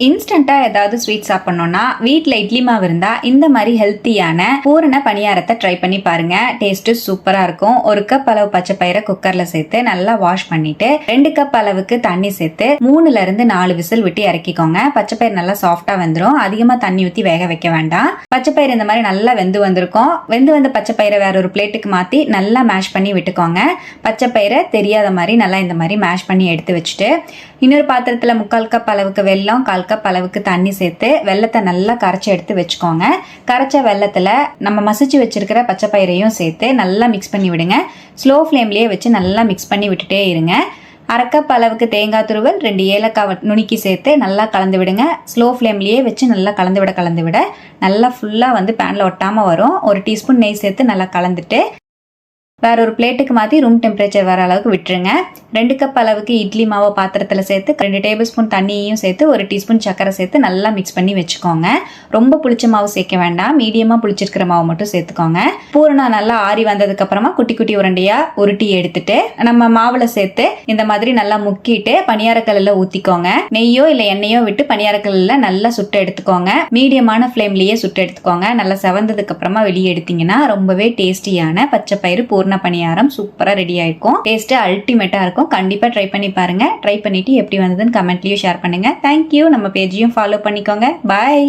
இன்ஸ்டன்ட்டா ஏதாவது ஸ்வீட் சாப்பிடணும்னா வீட்ல இட்லி மாவு இருந்தா இந்த மாதிரி ஹெல்த்தியான பூரண பணியாரத்தை ட்ரை பண்ணி பாருங்க. டேஸ்ட் சூப்பரா இருக்கும். 1 கப் அளவு பச்சை பயிரை குக்கர்ல சேர்த்து நல்லா வாஷ் பண்ணிட்டு 2 கப் அளவுக்கு தண்ணி சேர்த்து 3ல இருந்து 4 விசில் விட்டு இறக்கிக்கோங்க. பச்சை பயிர் நல்லா சாஃப்டா வெந்துடும். அதிகமா தண்ணி ஊத்தி வேக வைக்க வேண்டாம். பச்சை பயிர் இந்த மாதிரி நல்லா வெந்து வந்திருக்கும். வெந்து வந்த பச்சை பயிரை வேற ஒரு பிளேட்டுக்கு மாத்தி நல்லா மேஷ் பண்ணி விட்டுக்கோங்க. பச்சை பயிரை தெரியாத மாதிரி நல்லா இந்த மாதிரி மேஷ் பண்ணி எடுத்து வச்சுட்டு இன்னொரு பாத்திரத்துல 3/4 கப் அளவுக்கு வெல்லம், 1/4 கப் அளவுக்கு தண்ணி சேர்த்து வெல்லத்தை நல்லா கரைச்சி எடுத்து வச்சுக்கோங்க. கரைச்ச வெல்லத்துல நம்ம மசிச்சு வச்சிருக்கிற பச்சை பயிரையும் சேர்த்து நல்லா மிக்ஸ் பண்ணி விடுங்க. ஸ்லோ ஃப்ளேம்லயே வச்சு நல்லா மிக்ஸ் பண்ணி விட்டுட்டே இருங்க. 1/2 கப் அளவுக்கு தேங்காய் துருவல், 2 ஏலக்காய் நுணுக்கி சேர்த்து நல்லா கலந்து விடுங்க. ஸ்லோ ஃப்ளேம்லயே வச்சு நல்லா கலந்து விட நல்லா ஃபுல்லா பேன்ல ஒட்டாம வரும். 1 டீஸ்பூன் நெய் சேர்த்து நல்லா கலந்துட்டு வேற ஒரு பிளேட்டுக்கு மாற்றி ரூம் டெம்பரேச்சர் வர அளவுக்கு விட்டுருங்க. 2 கப் அளவுக்கு இட்லி மாவை பாத்திரத்தில் சேர்த்து 2 டேபிள் ஸ்பூன் தண்ணியையும் சேர்த்து 1 டீஸ்பூன் சக்கரை சேர்த்து நல்லா மிக்ஸ் பண்ணி வச்சுக்கோங்க. ரொம்ப புளிச்ச மாவு சேர்க்க வேண்டாம். மீடியமாக புளிச்சிருக்கிற மாவு மட்டும் சேர்த்துக்கோங்க. பூரணம் நல்லா ஆறி வந்ததுக்கு அப்புறமா குட்டி குட்டி உருண்டையா உருட்டி எடுத்துட்டு நம்ம மாவுல சேர்த்து இந்த மாதிரி நல்லா முக்கிட்டு பணியாரக்கல்லில் ஊற்றிக்கோங்க. நெய்யோ இல்லை எண்ணெயோ விட்டு பணியாரக்கல்லில் நல்லா சுட்டு எடுத்துக்கோங்க. மீடியமான ஃப்ளேம்லேயே சுட்டு எடுத்துக்கோங்க. நல்லா செவந்ததுக்கு அப்புறமா வெளியே எடுத்தீங்கன்னா ரொம்பவே டேஸ்டியான பச்சை பயிறு பூரண பணியாரம் சூப்பரா ரெடி ஆயிருக்கும். டேஸ்ட் அல்டிமேட்டா இருக்கும். கண்டிப்பா ட்ரை பண்ணி பாருங்க. ட்ரை பண்ணிட்டு எப்படி வந்ததுன்னு கமெண்ட்லயும் ஷேர் பண்ணுங்க. தேங்க்யூ. நம்ம பேஜையும் ஃபாலோ பண்ணிக்கோங்க. பாய்.